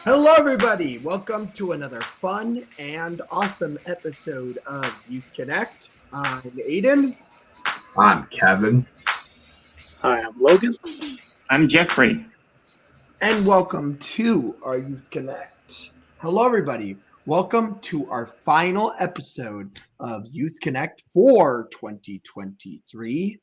Hello, everybody. Welcome to another fun and awesome episode of Youth Connect. I'm Aiden. I'm Kevin. Hi, I'm Logan. I'm Jeffrey. And welcome to our Youth Connect. Hello, everybody. Welcome to our final episode of Youth Connect for 2023.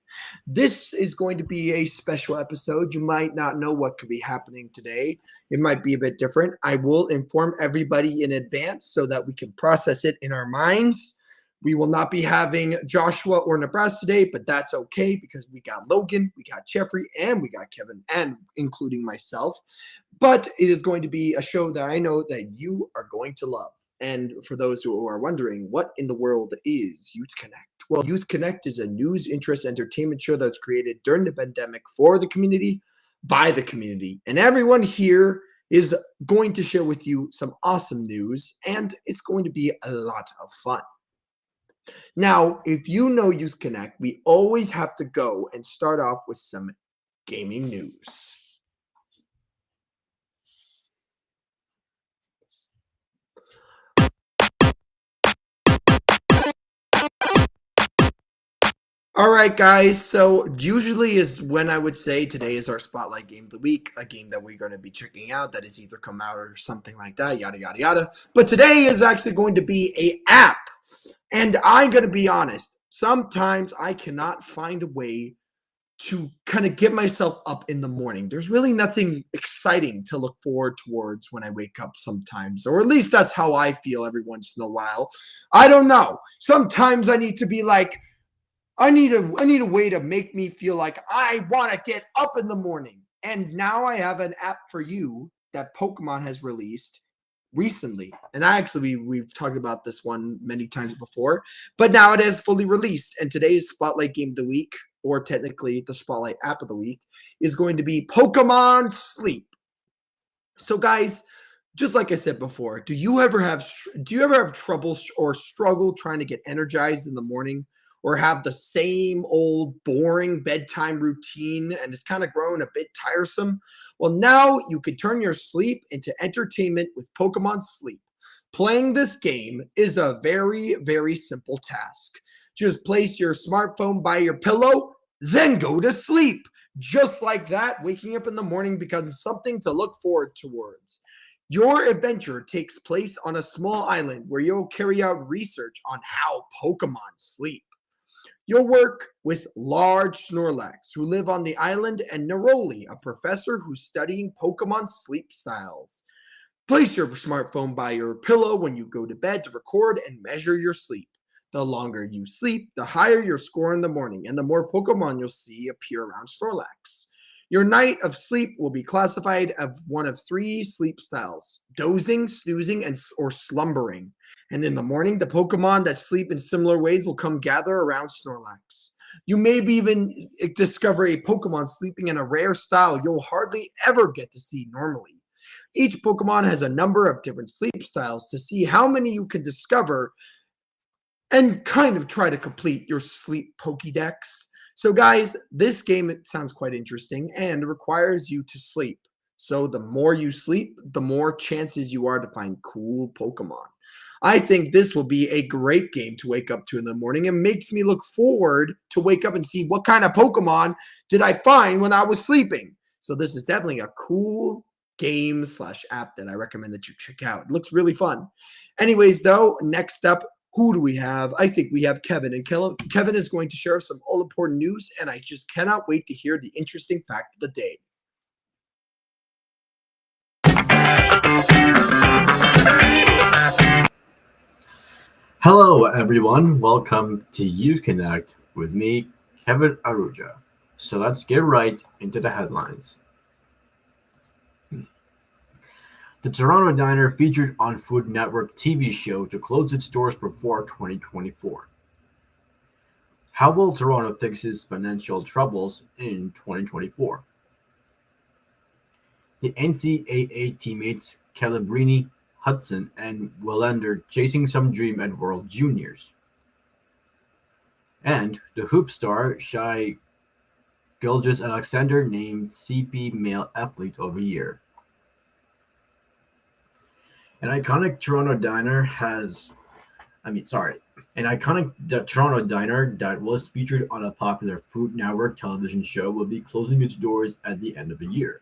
This is going to be a special episode. You might not know what could be happening today. It might be a bit different. I will inform everybody in advance so that we can process it in our minds. We will not be having Joshua or Nibras today, but that's okay because we got Logan, we got Jeffrey, and we got Kevin, and including myself. But it is going to be a show that I know that you are going to love. And for those who are wondering, what in the world is Youth Connect? Well, Youth Connect is a news, interest, entertainment show that's created during the pandemic for the community, by the community. And everyone here is going to share with you some awesome news, and it's going to be a lot of fun. Now, if you know Youth Connect, we always have to go and start off with some gaming news. All right, guys. So usually is when I would say today is our spotlight game of the week, a game that we're going to be checking out that has either come out or something like that, yada, yada, yada. But today is actually going to be an app. And I'm going to be honest, sometimes I cannot find a way to kind of get myself up in the morning. There's really nothing exciting to look forward towards when I wake up sometimes, or at least that's how I feel every once in a while. I don't know. Sometimes I need to be like, I need a way to make me feel like I want to get up in the morning. And now I have an app for you that Pokemon has released recently. And we've talked about this one many times before, but now it is fully released. And today's Spotlight Game of the Week, or technically the Spotlight App of the Week, is going to be Pokemon Sleep. So guys, just like I said before, do you ever have trouble or struggle trying to get energized in the morning, or have the same old boring bedtime routine and it's kind of grown a bit tiresome? Well, now you can turn your sleep into entertainment with Pokemon Sleep. Playing this game is a very, very simple task. Just place your smartphone by your pillow, then go to sleep. Just like that, waking up in the morning becomes something to look forward towards. Your adventure takes place on a small island where you'll carry out research on how Pokemon sleep. You'll work with large Snorlax, who live on the island, and Neroli, a professor who's studying Pokemon sleep styles. Place your smartphone by your pillow when you go to bed to record and measure your sleep. The longer you sleep, the higher your score in the morning, and the more Pokemon you'll see appear around Snorlax. Your night of sleep will be classified as one of three sleep styles: dozing, snoozing, or slumbering. And in the morning, the Pokemon that sleep in similar ways will come gather around Snorlax. You may even discover a Pokemon sleeping in a rare style you'll hardly ever get to see normally. Each Pokemon has a number of different sleep styles to see how many you can discover and kind of try to complete your sleep Pokédex. So guys, this game, it sounds quite interesting and requires you to sleep. So the more you sleep, the more chances you are to find cool Pokemon. I think this will be a great game to wake up to in the morning. It makes me look forward to wake up and see what kind of Pokemon did I find when I was sleeping. So this is definitely a cool game/app that I recommend that you check out. It looks really fun. Anyways, though, next up, who do we have? I think we have Kevin. And Kevin is going to share some all-important news, and I just cannot wait to hear the interesting fact of the day. Hello, everyone. Welcome to Youth Connect with me, Kevin Aruja. So let's get right into the headlines. The Toronto diner featured on Food Network TV show to close its doors before 2024. How will Toronto fix its financial troubles in 2024? The NCAA teammates Calabrini, Hudson, and Willander chasing some dream at World Juniors. And the hoop star Shai Gilgeous Alexander named CP Male Athlete of the Year. An iconic Toronto diner has, I mean, sorry, an iconic Toronto diner that was featured on a popular Food Network television show will be closing its doors at the end of the year.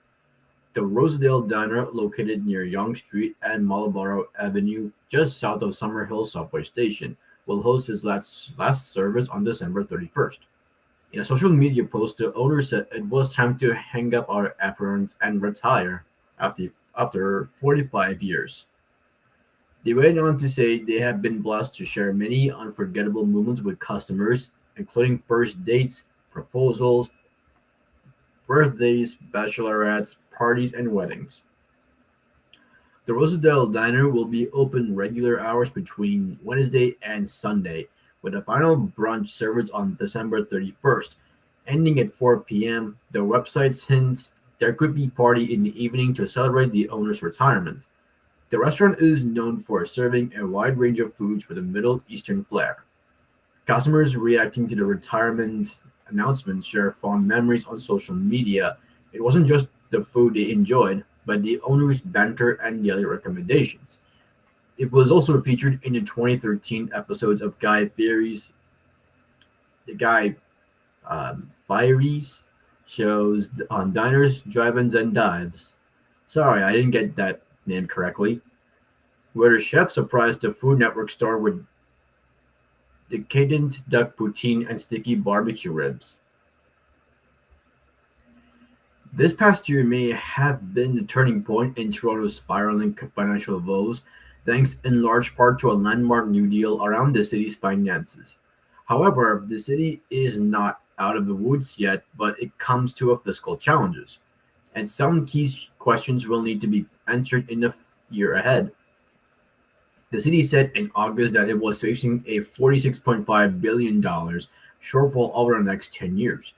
The Rosedale Diner, located near Yonge Street and Marlborough Avenue, just south of Summerhill Subway Station, will host its last service on December 31st. In a social media post, the owner said it was time to hang up our aprons and retire after 45 years. They went on to say they have been blessed to share many unforgettable moments with customers, including first dates, proposals, birthdays, bachelorettes, parties, and weddings. The Rosedale Diner will be open regular hours between Wednesday and Sunday, with a final brunch service on December 31st, ending at 4 p.m. The website hints there could be party in the evening to celebrate the owner's retirement. The restaurant is known for serving a wide range of foods with a Middle Eastern flair. Customers reacting to the retirement announcement share fond memories on social media. It wasn't just the food they enjoyed, but the owner's banter and daily recommendations. It was also featured in the 2013 episodes of the Guy Fieri's shows on diners, drive-ins, and dives. Sorry, I didn't get that name correctly. Where the chef surprised the Food Network star with decadent duck poutine and sticky barbecue ribs. This past year may have been the turning point in Toronto's spiraling financial woes, thanks in large part to a landmark new deal around the city's finances. However, the city is not out of the woods yet, but it comes to a fiscal challenges, and some key questions will need to be answered in the year ahead. The city said in August that it was facing a $46.5 billion shortfall over the next 10 years,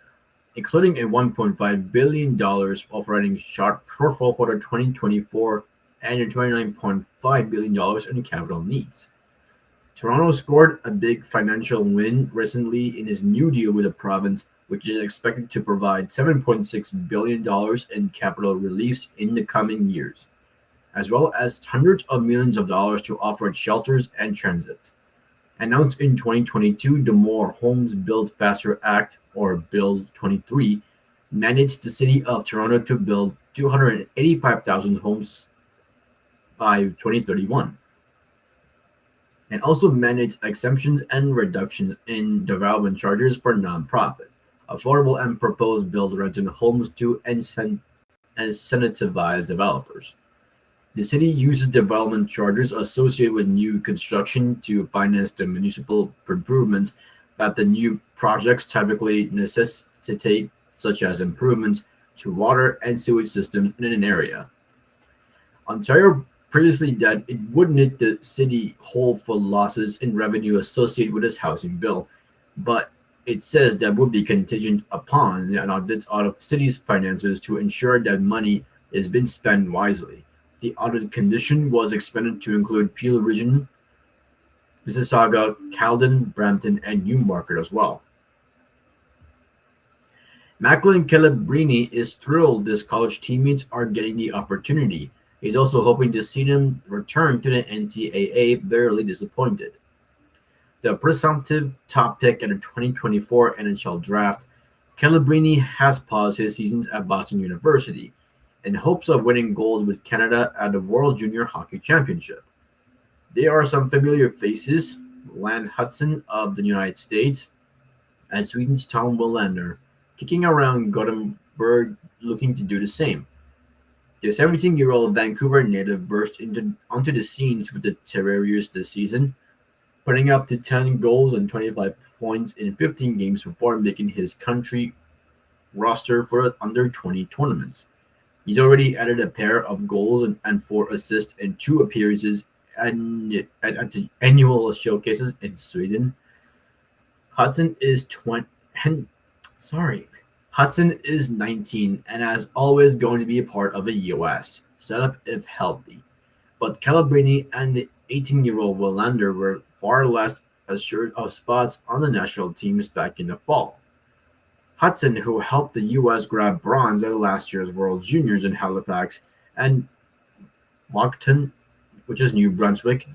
including a $1.5 billion operating shortfall for the 2024 and a $29.5 billion in capital needs. Toronto scored a big financial win recently in its new deal with the province, which is expected to provide $7.6 billion in capital reliefs in the coming years, as well as hundreds of millions of dollars to operate shelters and transit. Announced in 2022, the More Homes Built Faster Act, or Bill 23, mandates the City of Toronto to build 285,000 homes by 2031, and also mandates exemptions and reductions in development charges for nonprofit, affordable and proposed build rental homes to incentivize developers. The city uses development charges associated with new construction to finance the municipal improvements that the new projects typically necessitate, such as improvements to water and sewage systems in an area. Ontario previously said it would knit the city whole for losses in revenue associated with its housing bill, but it says that would be contingent upon an audit of city's finances to ensure that money is being spent wisely. The audit condition was expanded to include Peel Region, Mississauga, Caledon, Brampton, and Newmarket as well. Macklin Calabrini is thrilled his college teammates are getting the opportunity. He's also hoping to see them return to the NCAA, barely disappointed. The presumptive top pick at the 2024 NHL Draft, Calabrini has paused his seasons at Boston University in hopes of winning gold with Canada at the World Junior Hockey Championship. There are some familiar faces: Lan Hudson of the United States and Sweden's Tom Willander, kicking around Gothenburg looking to do the same. The 17-year-old Vancouver native burst onto the scenes with the Terriers this season, putting up to 10 goals and 25 points in 15 games before making his country roster for the under-20 tournaments. He's already added a pair of goals and 4 assists in 2 appearances at the annual showcases in Sweden. Hudson is 19 and as always going to be a part of the US setup if healthy. But Calabrini and the 18-year-old Willander were far less assured of spots on the national teams back in the fall. Hudson, who helped the U.S. grab bronze at last year's World Juniors in Halifax, and Moncton, which is New Brunswick,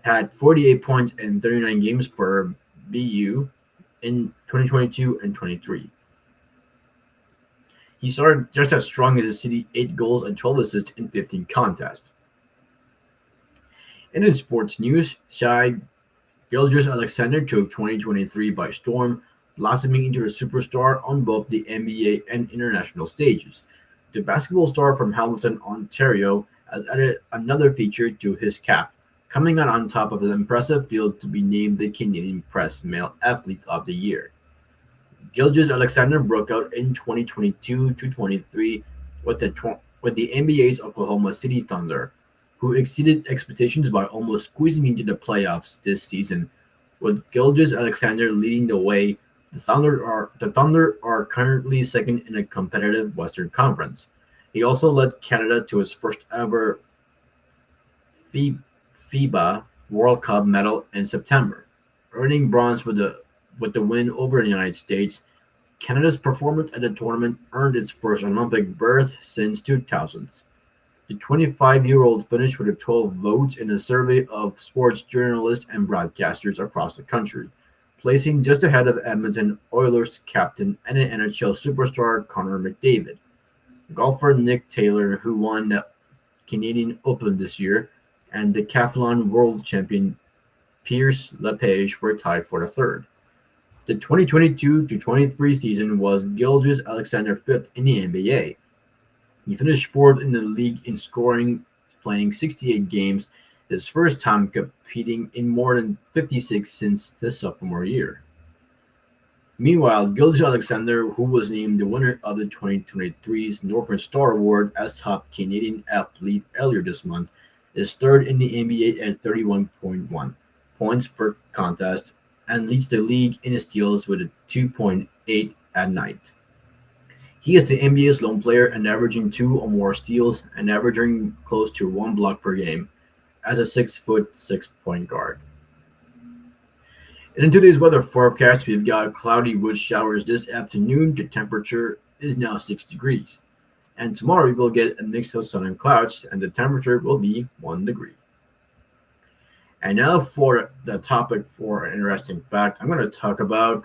had 48 points in 39 games for BU in 2022 and 23. He started just as strong as the city, 8 goals and 12 assists in 15 contests. And in sports news, Shai Gilgeous-Alexander took 2023 by storm, blossoming into a superstar on both the NBA and international stages. The basketball star from Hamilton, Ontario, has added another feature to his cap, coming out on top of an impressive field to be named the Canadian Press Male Athlete of the Year. Gilgeous-Alexander broke out in 2022-23 with the NBA's Oklahoma City Thunder, who exceeded expectations by almost squeezing into the playoffs this season. With Gilgeous-Alexander leading the way, the Thunder are currently second in a competitive Western Conference. He also led Canada to its first ever FIBA World Cup medal in September, earning bronze with the win over the United States. Canada's performance at the tournament earned its first Olympic berth since 2000s. The 25-year-old finished with 12 votes in a survey of sports journalists and broadcasters across the country, placing just ahead of Edmonton Oilers captain and NHL superstar Connor McDavid. Golfer Nick Taylor, who won the Canadian Open this year, and decathlon world champion Pierce Lepage were tied for the third. The 2022-23 season was Gilgeous-Alexander fifth in the NBA. He finished fourth in the league in scoring, playing 68 games, his first time competing in more than 56 since his sophomore year. Meanwhile, Gilgeous-Alexander, who was named the winner of the 2023's Northern Star Award as top Canadian athlete earlier this month, is third in the NBA at 31.1 points per contest and leads the league in steals with a 2.8 at night. He is the NBA's lone player and averaging 2 or more steals and averaging close to 1 block per game as a 6'6" point guard. And in today's weather forecast, we've got cloudy with showers this afternoon. The temperature is now 6 degrees. And tomorrow we will get a mix of sun and clouds, and the temperature will be 1 degree. And now for the topic for an interesting fact, I'm going to talk about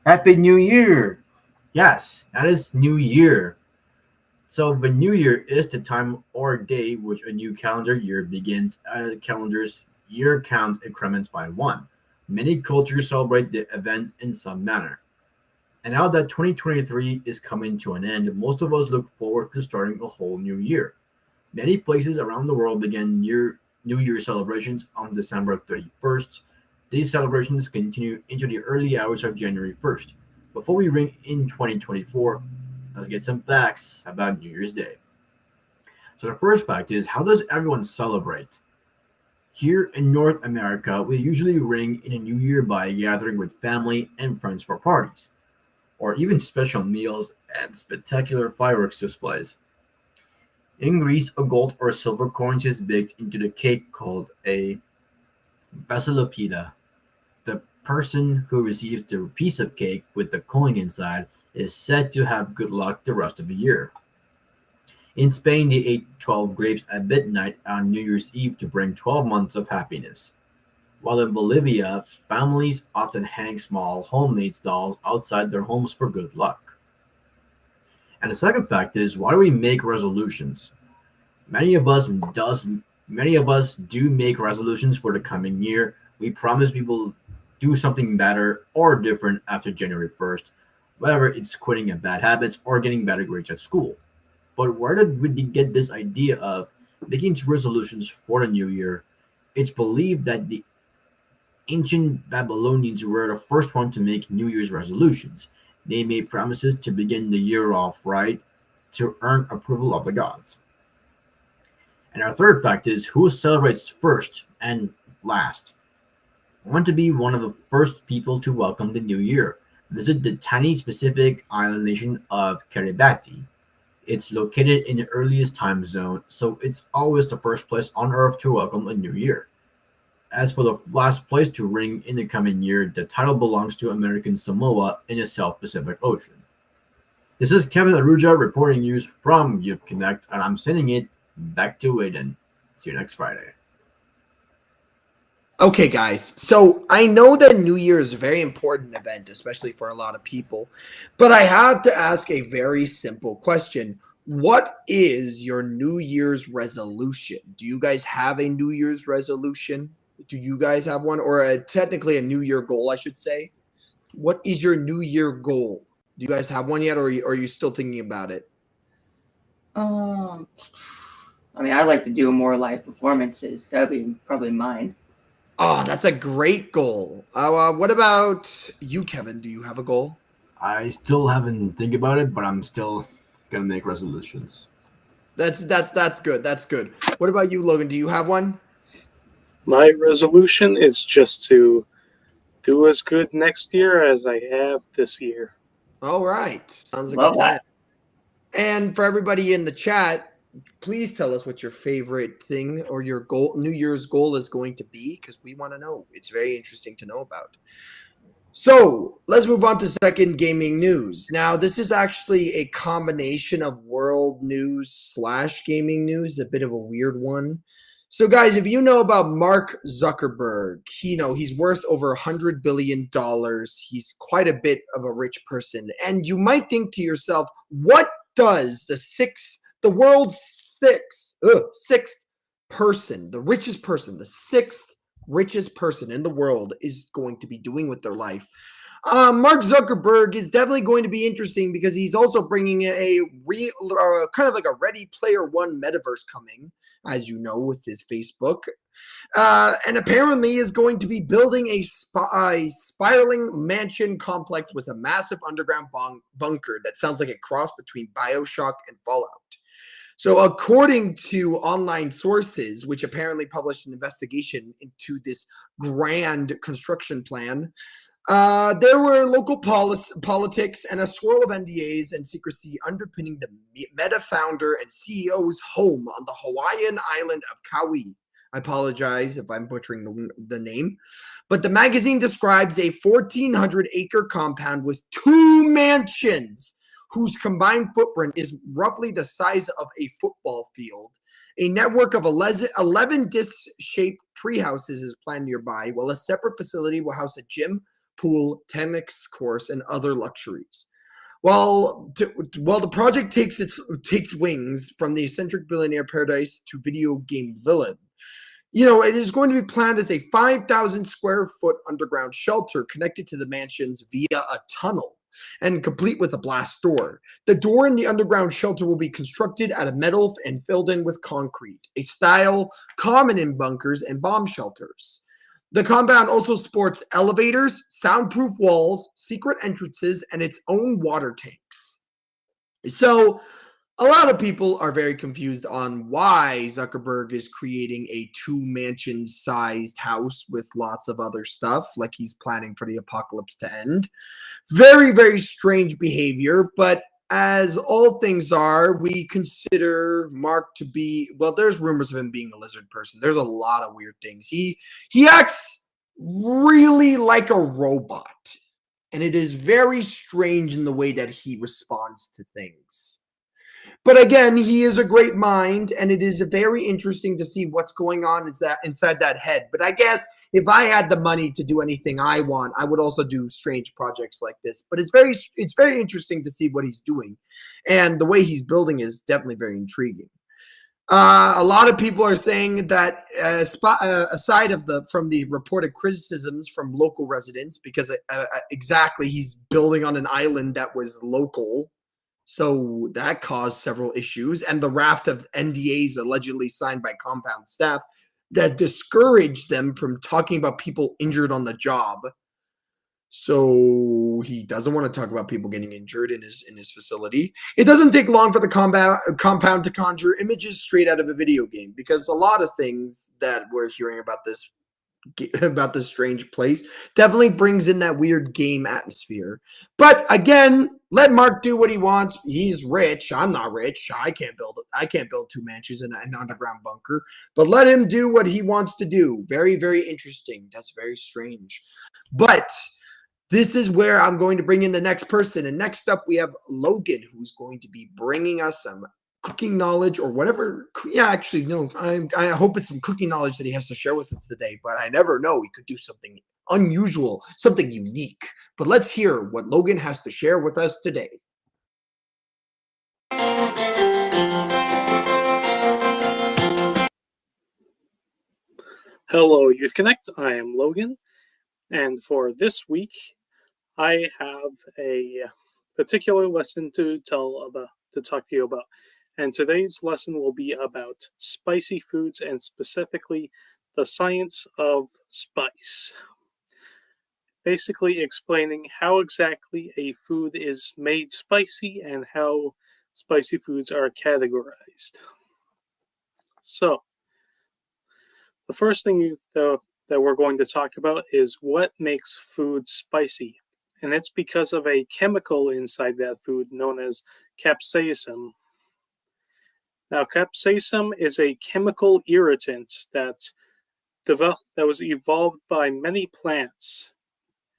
Happy New Year. Yes, that is New Year. So the New Year is the time or day which a new calendar year begins as the calendar's year count increments by 1. Many cultures celebrate the event in some manner. And now that 2023 is coming to an end, most of us look forward to starting a whole new year. Many places around the world begin New Year celebrations on December 31st. These celebrations continue into the early hours of January 1st. Before we ring in 2024, let's get some facts about New Year's Day. So the first fact is, how does everyone celebrate? Here in North America, we usually ring in a new year by gathering with family and friends for parties, or even special meals and spectacular fireworks displays. In Greece, a gold or silver coin is baked into the cake called a vasilopeda. The person who receives the piece of cake with the coin inside is said to have good luck the rest of the year. In Spain, they ate 12 grapes at midnight on New Year's Eve to bring 12 months of happiness. While in Bolivia, families often hang small homemade dolls outside their homes for good luck. And the second fact is, why do we make resolutions? Many of us do make resolutions for the coming year. We promise we will do something better or different after January 1st, whether it's quitting a bad habits or getting better grades at school. But where did we get this idea of making resolutions for the new year? It's believed that the ancient Babylonians were the first one to make New Year's resolutions. They made promises to begin the year off right to earn approval of the gods. And our third fact is, who celebrates first and last? I want to be one of the first people to welcome the new year. Visit the tiny specific island nation of Kiribati. It's located in the earliest time zone, so it's always the first place on Earth to welcome a new year. As for the last place to ring in the coming year, the title belongs to American Samoa in the South Pacific Ocean. This is Kevin Aruja reporting news from Youth Connect, and I'm sending it back to Aiden. See you next Friday. Okay, guys. So I know that New Year is a very important event, especially for a lot of people. But I have to ask a very simple question. What is your New Year's resolution? Do you guys have a New Year's resolution? Do you guys have one? Or technically a New Year goal, I should say. What is your New Year goal? Do you guys have one yet, or are you still thinking about it? I mean, I like to do more live performances. That'd be probably mine. Oh, that's a great goal. What about you, Kevin? Do you have a goal? I still haven't think about it, but I'm still gonna make resolutions. That's good. That's good. What about you, Logan? Do you have one? My resolution is just to do as good next year as I have this year. All right. Sounds like Love a plan. that. And for everybody in the chat, please tell us what your favorite thing or your goal, New Year's goal is going to be, because we want to know. It's very interesting to know about. So let's move on to second gaming news. Now, this is actually a combination of world news / gaming news, a bit of a weird one. So, guys, if you know about Mark Zuckerberg, he's worth over $100 billion. He's quite a bit of a rich person. And you might think to yourself, what does the world's sixth person, the richest person, the sixth richest person in the world is going to be doing with their life? Mark Zuckerberg is definitely going to be interesting because he's also bringing a real, kind of like a Ready Player One metaverse coming, as you know, with his Facebook. And apparently is going to be building a spiraling mansion complex with a massive underground bunker that sounds like a cross between BioShock and Fallout. So according to online sources, which apparently published an investigation into this grand construction plan, there were local politics and a swirl of NDAs and secrecy underpinning the Meta founder and CEO's home on the Hawaiian island of Kauai. I apologize if I'm butchering the name. But the magazine describes a 1,400-acre compound with 2 mansions whose combined footprint is roughly the size of a football field. A network of 11 disc-shaped tree houses is planned nearby, while a separate facility will house a gym, pool, tennis course, and other luxuries. While the project takes wings from the eccentric billionaire paradise to video game villain, it is going to be planned as a 5,000 square foot underground shelter connected to the mansions via a tunnel and complete with a blast door. The door in the underground shelter will be constructed out of metal and filled in with concrete, a style common in bunkers and bomb shelters. The compound also sports elevators, soundproof walls, secret entrances, and its own water tanks. So, a lot of people are very confused on why Zuckerberg is creating a 2-mansion-sized house with lots of other stuff, like he's planning for the apocalypse to end. Very, very strange behavior, but as all things are, we consider Mark to be, well, there's rumors of him being a lizard person. There's a lot of weird things. He acts really like a robot, and it is very strange in the way that he responds to things. But again, he is a great mind, and it is very interesting to see what's going on inside that head. But I guess if I had the money to do anything I want, I would also do strange projects like this. But it's very interesting to see what he's doing, and the way he's building is definitely very intriguing. A lot of people are saying that aside from the reported criticisms from local residents, because exactly he's building on an island that was local. So that caused several issues, and the raft of NDAs allegedly signed by compound staff that discouraged them from talking about people injured on the job. So he doesn't want to talk about people getting injured in his facility. It doesn't take long for the compound to conjure images straight out of a video game, because a lot of things that we're hearing about this about this strange place. Definitely brings in that weird game atmosphere. But again, let Mark do what he wants. He's rich. I'm not rich. I can't build 2 mansions in an underground bunker. But let him do what he wants to do. Very, very interesting. That's very strange. But this is where I'm going to bring in the next person. And next up, we have Logan, who's going to be bringing us some cooking knowledge or whatever. Yeah, actually, no, I hope it's some cooking knowledge that he has to share with us today. But I never know. He could do something unusual, something unique. But let's hear what Logan has to share with us today. Hello, Youth Connect. I am Logan, and for this week, I have a particular lesson to talk to you about. And today's lesson will be about spicy foods and specifically the science of spice. Basically explaining how exactly a food is made spicy and how spicy foods are categorized. So, the first thing that we're going to talk about is what makes food spicy. And it's because of a chemical inside that food known as capsaicin. Now, capsaicin is a chemical irritant that was evolved by many plants,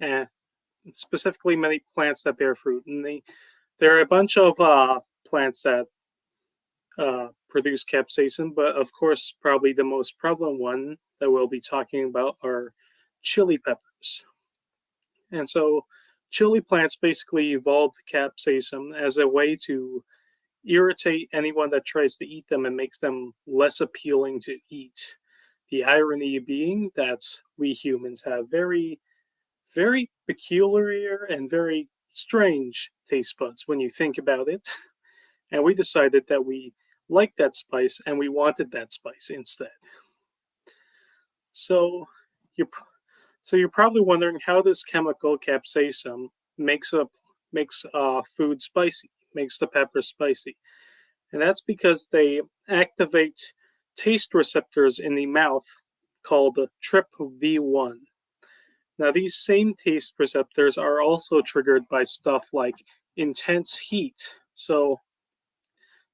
and specifically many plants that bear fruit. And there are a bunch of plants that produce capsaicin, but of course, probably the most prevalent one that we'll be talking about are chili peppers. And so, chili plants basically evolved capsaicin as a way to irritate anyone that tries to eat them and make them less appealing to eat. The irony being that we humans have very, very peculiar and very strange taste buds when you think about it. And we decided that we liked that spice and we wanted that spice instead. So you're probably wondering how this chemical capsaicin makes food spicy, makes the pepper spicy. And that's because they activate taste receptors in the mouth called TRPV1. Now, these same taste receptors are also triggered by stuff like intense heat. So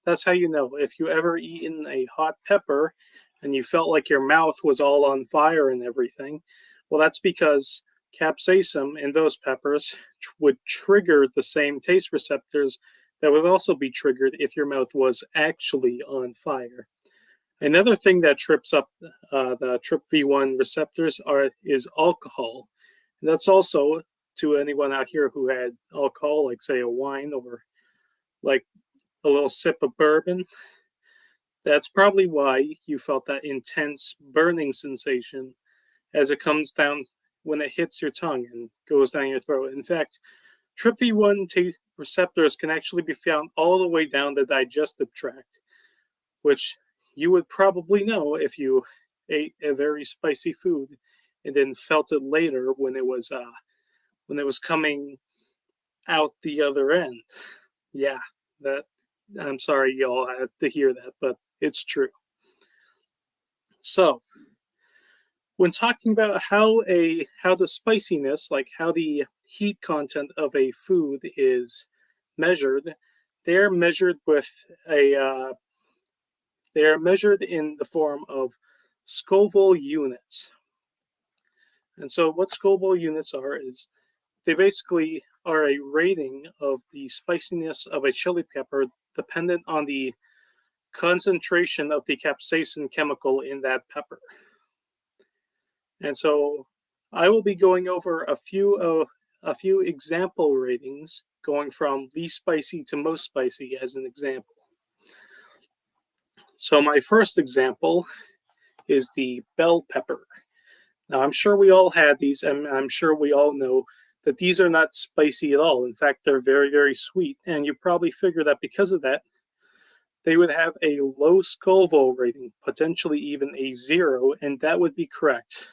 that's how you know if you ever eaten a hot pepper and you felt like your mouth was all on fire and everything. Well, that's because capsaicin in those peppers would trigger the same taste receptors that would also be triggered if your mouth was actually on fire. Another thing that trips up the TRPV1 receptors is alcohol. And that's also, to anyone out here who had alcohol, like say a wine or like a little sip of bourbon, that's probably why you felt that intense burning sensation as it comes down when it hits your tongue and goes down your throat. In fact, TRPV1 receptors can actually be found all the way down the digestive tract, which you would probably know if you ate a very spicy food and then felt it later when it was coming out the other end. Yeah, that I'm sorry y'all had to hear that, but it's true. So, when talking about how the spiciness, like how the heat content of a food is measured, they're measured in the form of Scoville units. And so what Scoville units are is they basically are a rating of the spiciness of a chili pepper dependent on the concentration of the capsaicin chemical in that pepper. And so I will be going over a few example ratings, going from least spicy to most spicy as an example. So my first example is the bell pepper. Now I'm sure we all had these, and I'm sure we all know that these are not spicy at all. In fact, they're very, very sweet. And you probably figure that because of that, they would have a low Scoville rating, potentially even a 0, and that would be correct.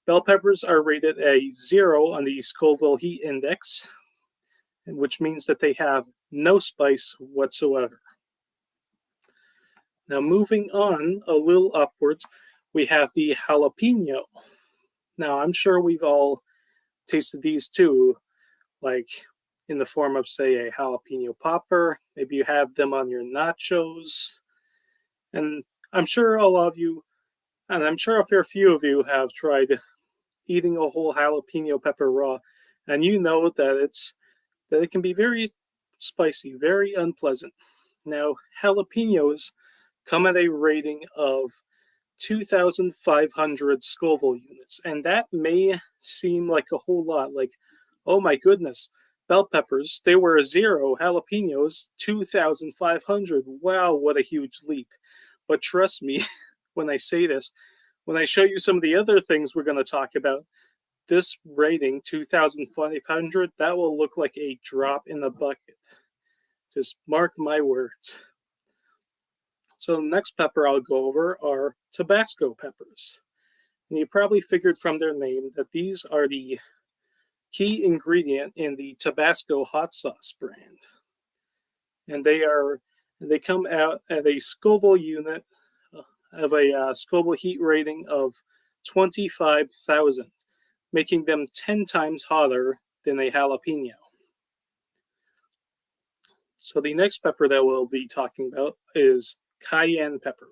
Bell peppers are rated a 0 on the Scoville heat index, which means that they have no spice whatsoever. Now moving on a little upwards, we have the jalapeno. Now, I'm sure we've all tasted these too, like in the form of, say, a jalapeno popper. Maybe you have them on your nachos. And I'm sure a lot of you, and I'm sure a fair few of you have tried eating a whole jalapeno pepper raw, and you know that it can be very spicy, very unpleasant. Now, jalapenos come at a rating of 2,500 Scoville units, and that may seem like a whole lot. Like, oh my goodness, bell peppers, they were a 0, jalapenos, 2,500. Wow, what a huge leap. But trust me when I say this, when I show you some of the other things we're going to talk about, this rating, 2,500, that will look like a drop in the bucket. Just mark my words. So the next pepper I'll go over are Tabasco peppers. And you probably figured from their name that these are the key ingredient in the Tabasco hot sauce brand. And they come out at a Scoville unit of a Scoville heat rating of 25,000, making them 10 times hotter than a jalapeno. So the next pepper that we'll be talking about is cayenne pepper.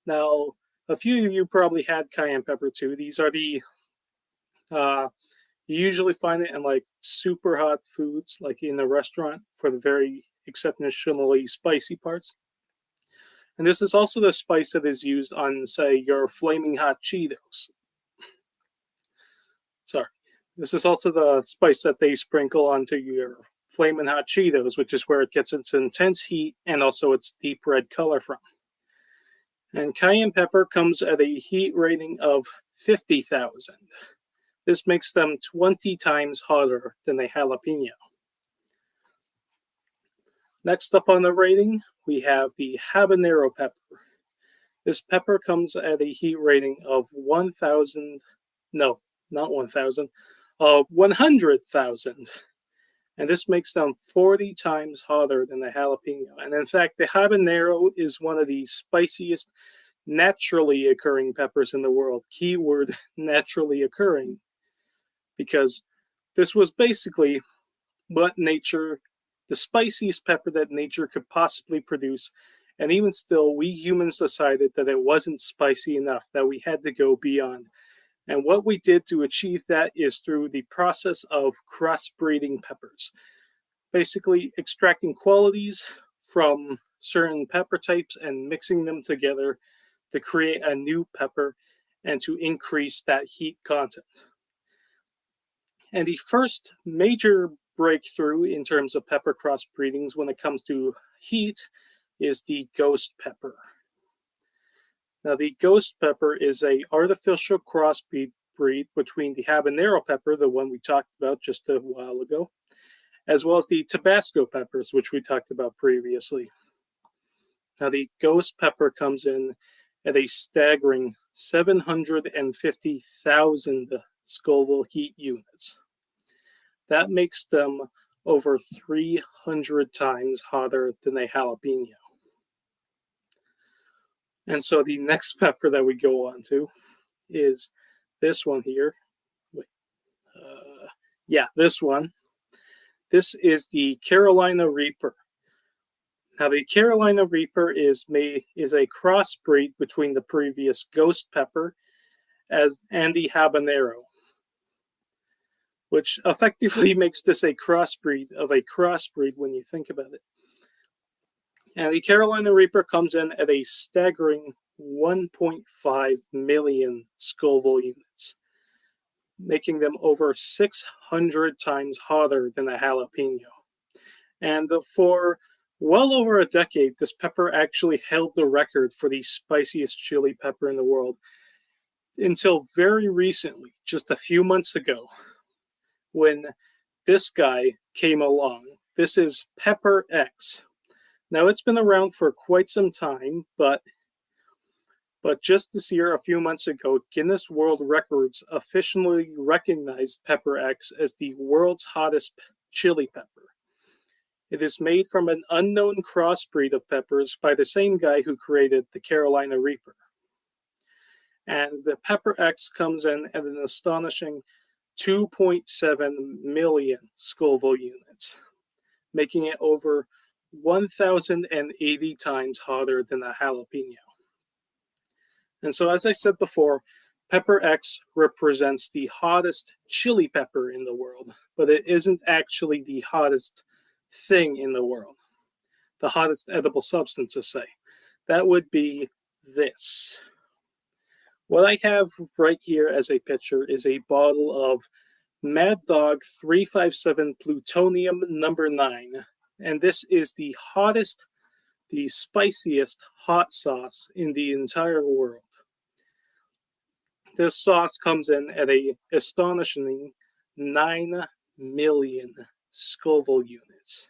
Now, a few of you probably had cayenne pepper too. These are the, you usually find it in like super hot foods, like in a restaurant for the very exceptionally spicy parts. And this is also the spice that is used on, say, your flaming hot Cheetos. Sorry. This is also the spice that they sprinkle onto your flaming hot Cheetos, which is where it gets its intense heat and also its deep red color from. And cayenne pepper comes at a heat rating of 50,000. This makes them 20 times hotter than a jalapeno. Next up on the rating, we have the habanero pepper. This pepper comes at a heat rating of 1,000, no, not 1,000, 100,000. And this makes them 40 times hotter than the jalapeno. And in fact, the habanero is one of the spiciest naturally occurring peppers in the world. Keyword, naturally occurring. Because this was basically what nature, the spiciest pepper that nature could possibly produce. And even still, we humans decided that it wasn't spicy enough, that we had to go beyond. And what we did to achieve that is through the process of crossbreeding peppers. Basically, extracting qualities from certain pepper types and mixing them together to create a new pepper and to increase that heat content. And the first major breakthrough in terms of pepper crossbreedings when it comes to heat is the ghost pepper. Now, the ghost pepper is an artificial crossbreed between the habanero pepper, the one we talked about just a while ago, as well as the Tabasco peppers, which we talked about previously. Now, the ghost pepper comes in at a staggering 750,000 Scoville heat units. That makes them over 300 times hotter than a jalapeno. And so the next pepper that we go on to is this one here. This one. This is the Carolina Reaper. Now, the Carolina Reaper is a crossbreed between the previous ghost pepper and the habanero, which effectively makes this a crossbreed of a crossbreed when you think about it. And the Carolina Reaper comes in at a staggering 1.5 million Scoville units, making them over 600 times hotter than a jalapeno. And for well over a decade, this pepper actually held the record for the spiciest chili pepper in the world, until very recently, just a few months ago, when this guy came along. This is Pepper X. Now, it's been around for quite some time, but just this year, a few months ago, Guinness World Records officially recognized Pepper X as the world's hottest chili pepper. It is made from an unknown crossbreed of peppers by the same guy who created the Carolina Reaper. And the Pepper X comes in at an astonishing 2.7 million Scoville units, making it over 1,080 times hotter than a jalapeno. And so, as I said before, Pepper X represents the hottest chili pepper in the world, but it isn't actually the hottest thing in the world, the hottest edible substance to say. That would be this. What I have right here as a picture is a bottle of Mad Dog 357 Plutonium number 9. And this is the hottest, the spiciest hot sauce in the entire world. This sauce comes in at a astonishing 9 million Scoville units.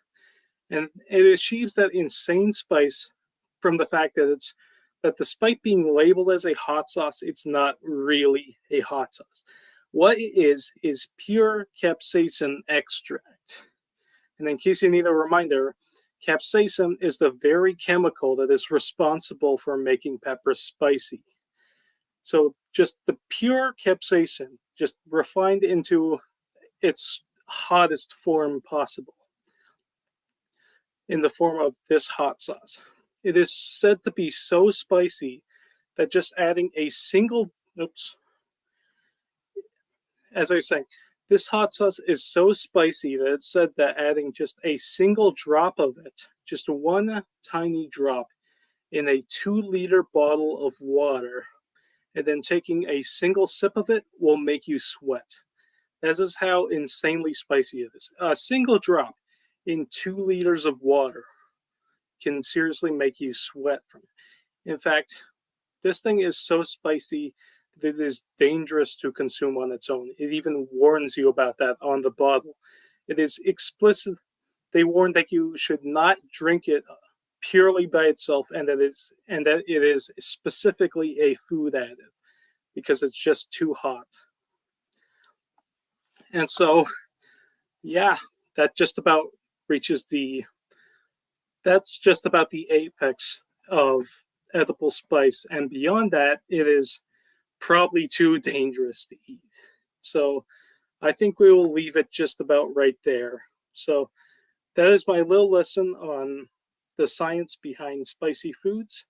And it achieves that insane spice from the fact that despite being labeled as a hot sauce, it's not really a hot sauce. What it is pure capsaicin extract. And in case you need a reminder, capsaicin is the very chemical that is responsible for making pepper spicy. So just the pure capsaicin, just refined into its hottest form possible, in the form of this hot sauce. It is said to be so spicy that just adding a single, as I was saying, this hot sauce is so spicy that it's said that adding just a single drop of it, just one tiny drop, in a 2-liter bottle of water, and then taking a single sip of it will make you sweat. This is how insanely spicy it is. A single drop in 2 liters of water can seriously make you sweat from it. In fact, this thing is so spicy that it is dangerous to consume on its own. It even warns you about that on the bottle. It is explicit. They warn that you should not drink it purely by itself, and that it is specifically a food additive because it's just too hot. And so, yeah, that just about reaches that's just about the apex of edible spice, and beyond that, it is probably too dangerous to eat. So I think we will leave it just about right there. So that is my little lesson on the science behind spicy foods.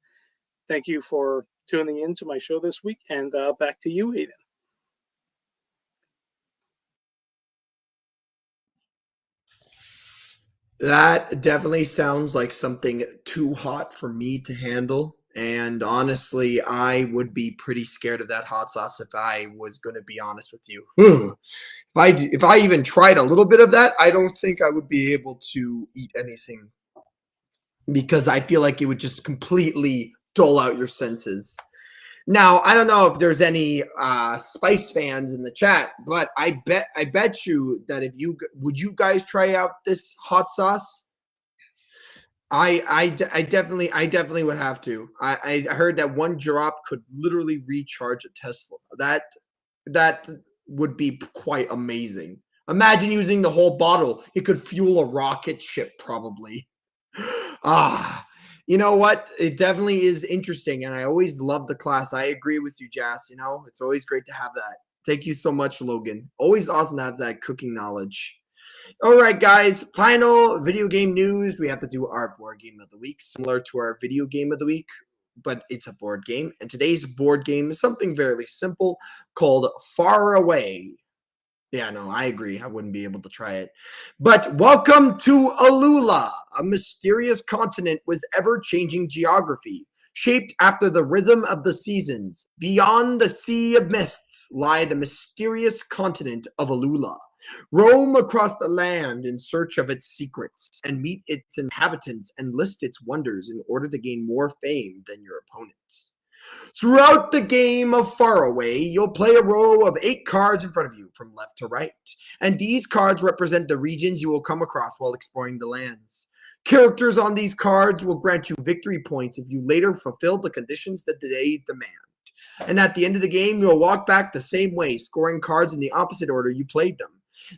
Thank you for tuning in to my show this week, and back to you, Aiden. That definitely sounds like something too hot for me to handle. And honestly, I would be pretty scared of that hot sauce if I was going to be honest with you. If I even tried a little bit of that, I don't think I would be able to eat anything because I feel like it would just completely dull out your senses. Now, I don't know if there's any Spice fans in the chat, but I bet you that if you would you guys try out this hot sauce? I definitely would have to. I heard that one drop could literally recharge a Tesla. That would be quite amazing. Imagine using the whole bottle. It could fuel a rocket ship probably. You know what? It definitely is interesting, and I always love the class. I agree with you, Jas. You know, it's always great to have that. Thank you so much, Logan. Always awesome to have that cooking knowledge. All right, guys. Final video game news. We have to do our board game of the week, similar to our video game of the week, but it's a board game. And today's board game is something very simple called Far Away. Yeah, no, I agree. I wouldn't be able to try it. But welcome to Alula, a mysterious continent with ever-changing geography, shaped after the rhythm of the seasons. Beyond the sea of mists lie the mysterious continent of Alula. Roam across the land in search of its secrets and meet its inhabitants and list its wonders in order to gain more fame than your opponents. Throughout the game of Far Away, you'll play a row of 8 cards in front of you from left to right, and these cards represent the regions you will come across while exploring the lands. Characters on these cards will grant you victory points if you later fulfill the conditions that they demand. And at the end of the game, you'll walk back the same way, scoring cards in the opposite order you played them.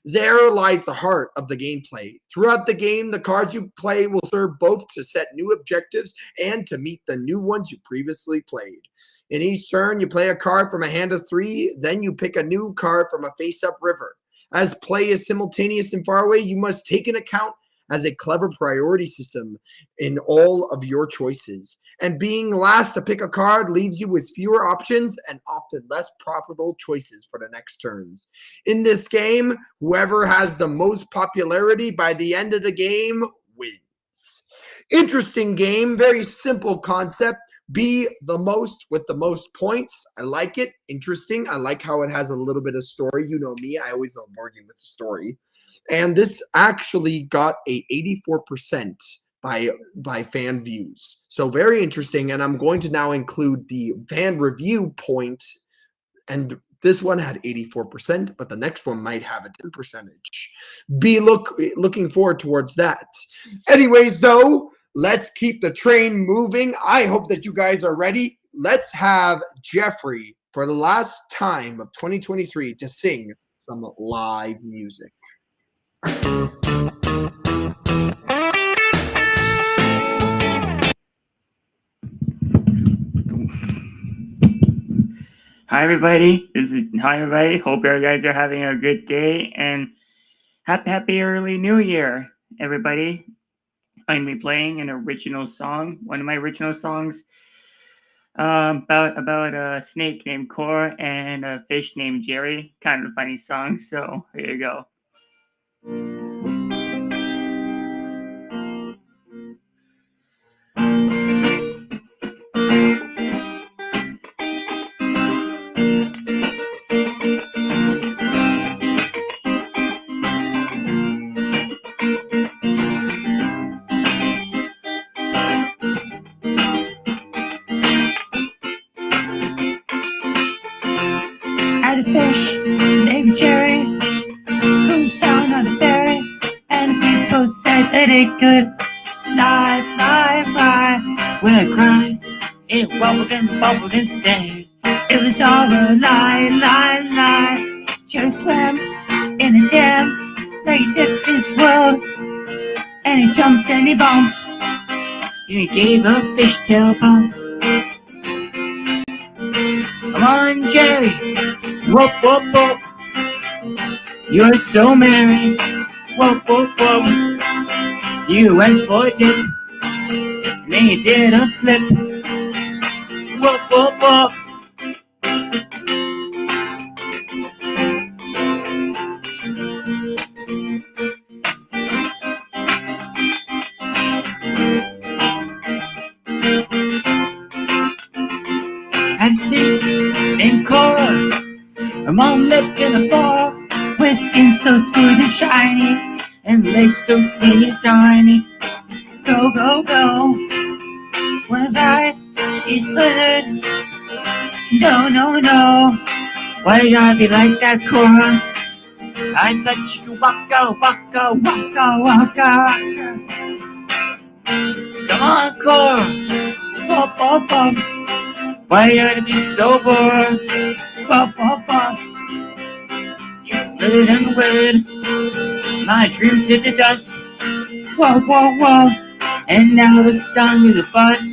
There lies the heart of the gameplay. Throughout the game, the cards you play will serve both to set new objectives and to meet the new ones you previously played. In each turn, you play a card from a hand of 3, then you pick a new card from a face-up river. As play is simultaneous and far away, you must take into account as a clever priority system in all of your choices. And being last to pick a card leaves you with fewer options and often less profitable choices for the next turns. In this game, whoever has the most popularity by the end of the game wins. Interesting game, very simple concept. Be the most with the most points. I like it. Interesting. I like how it has a little bit of story. You know me. I always love board game with a story. And this actually got a 84% by fan views. So very interesting. And I'm going to now include the fan review point. And this one had 84%, but the next one might have a 10%. Be looking forward towards that. Anyways, though, let's keep the train moving. I hope that you guys are ready. Let's have Jeffrey, for the last time of 2023, to sing some live music. Hi everybody. Hi everybody. Hope you guys are having a good day and happy early New Year, everybody. I'm gonna be playing an original song, one of my original songs, about a snake named Cora and a fish named Jerry. Kind of a funny song. So here you go. Had a fish named Jerry who's found on a ferry, and people said that it could fly, fly, fly. When I cried, it wobbled and stayed. It was all a lie, lie, lie. Jerry swam in a dam, like he did this world, and he jumped and he bumped, and he gave a fishtail bump. Come on, Jerry, whoop, whoop, whoop. You're so merry, whoop, whoop, whoop. You went for a dip, and then you did a flip, whoop, whoop, whoop. Had a snake named Cora. Her mom lived in a bar with skin so smooth and shiny and legs so teeny tiny. Go, go, go. When I she slithered. No, no, no. Why you gotta be like that, Cora? I thought you could waka, waka, waka, waka. Come on, Cora. Pop, pop, pop. Why you gotta be so bored? Pop, pop, pop. You slithered and withered. My dreams hit the dust. Whoa, whoa, whoa. And now the song is a bust.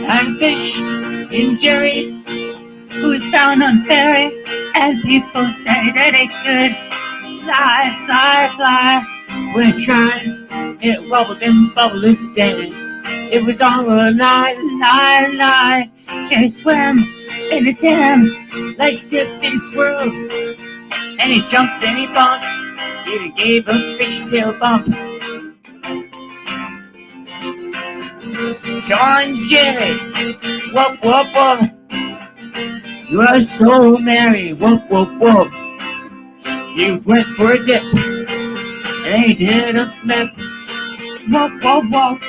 I'm a fish named Jerry who was found on ferry, and people say that it could fly, fly, fly. When I tried, it wobbled and bubbled and standing. It was all a lie, lie, lie. She swam in the dam like a dipping squirrel. And he jumped and he bumped. He even gave a fish tail bump. Come on, Jerry. Whoop, whoop, whoop. You are so merry. Whoop, whoop, whoop. You went for a dip. And he did a flip. Whoop, whoop, whoop.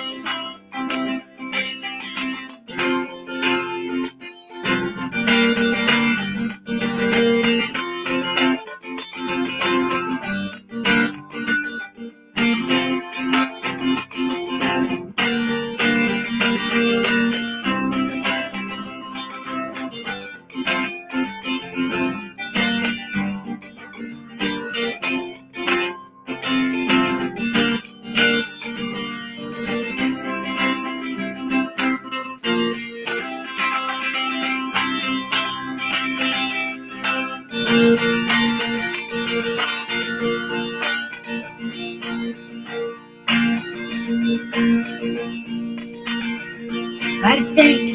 I had a snake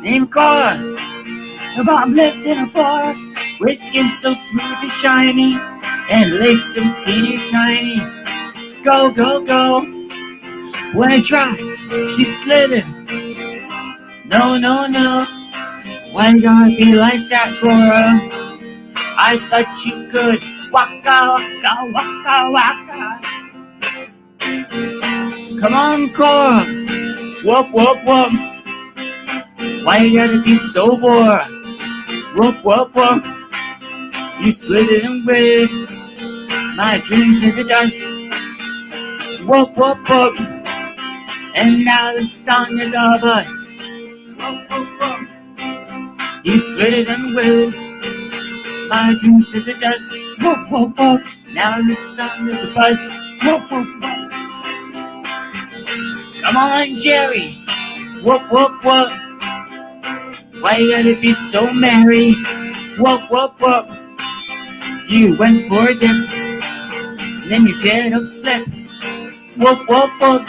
named Cora, a bomb left in a bar, with skin so smooth and shiny, and legs so teeny tiny. Go, go, go. When I tried, she slithered. No, no, no. Why you gotta be like that, Cora? I thought you could waka, waka, waka, waka. Come on, Cora. Whoop, whoop, whoop. Why you gotta be so bored? Whoop, whoop, whoop. You slid it away. My dreams in the dust. Whoop, whoop, whoop. And now the song is all bust. Whoop, whoop, whoop. You slid it away. My dreams in the dust. Whoop, whoop, whoop. Now the song is a bust. Whoop, whoop, whoop. Come on, Jerry. Whoop, whoop, whoop. Why you gotta be so merry? Whoop, whoop, whoop. You went for a dip, and then you did a flip. Whoop, whoop, whoop.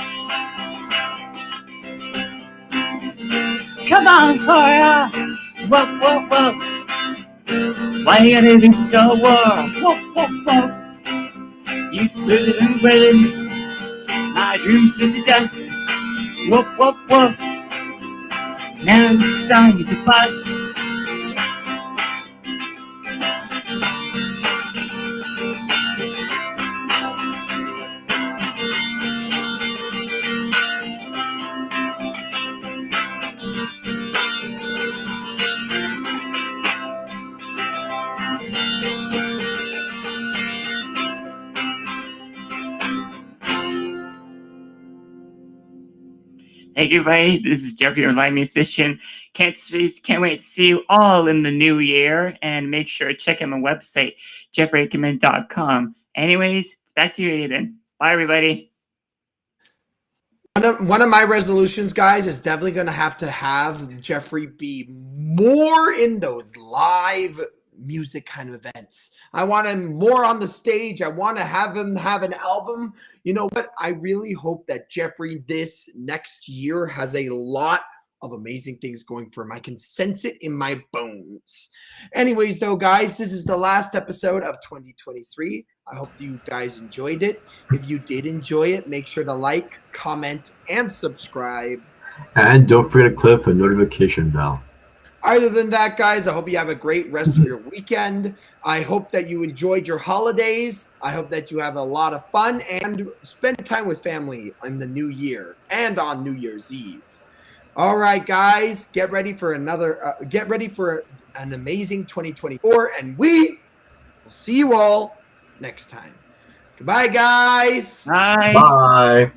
Come on, Cora. Whoop, whoop, whoop. Why you gotta be so warm? Whoop, whoop, whoop. You split it and win. My dreams in the dust. Whoop, whoop, whoop. Now the song is a bust. Hey everybody, this is Jeffrey, your live musician. Can't wait to see you all in the new year, and make sure to check out my website, jeffreyackerman.com. Anyways, it's back to you, Aiden. Bye everybody. One of my resolutions, guys, is definitely going to have Jeffrey be more in those live music kind of events. I want him more on the stage. I want to have him have an album. You know what? I really hope that Jeffrey this next year has a lot of amazing things going for him. I can sense it in my bones. Anyways, though, guys, this is the last episode of 2023. I hope you guys enjoyed it. If you did enjoy it, make sure to like, comment, and subscribe. And don't forget to click the notification bell. Other than that, guys, I hope you have a great rest of your weekend. I hope that you enjoyed your holidays. I hope that you have a lot of fun and spend time with family in the new year and on New Year's Eve. All right, guys, get ready for an amazing 2024, and we will see you all next time. Goodbye, guys. Bye. Bye.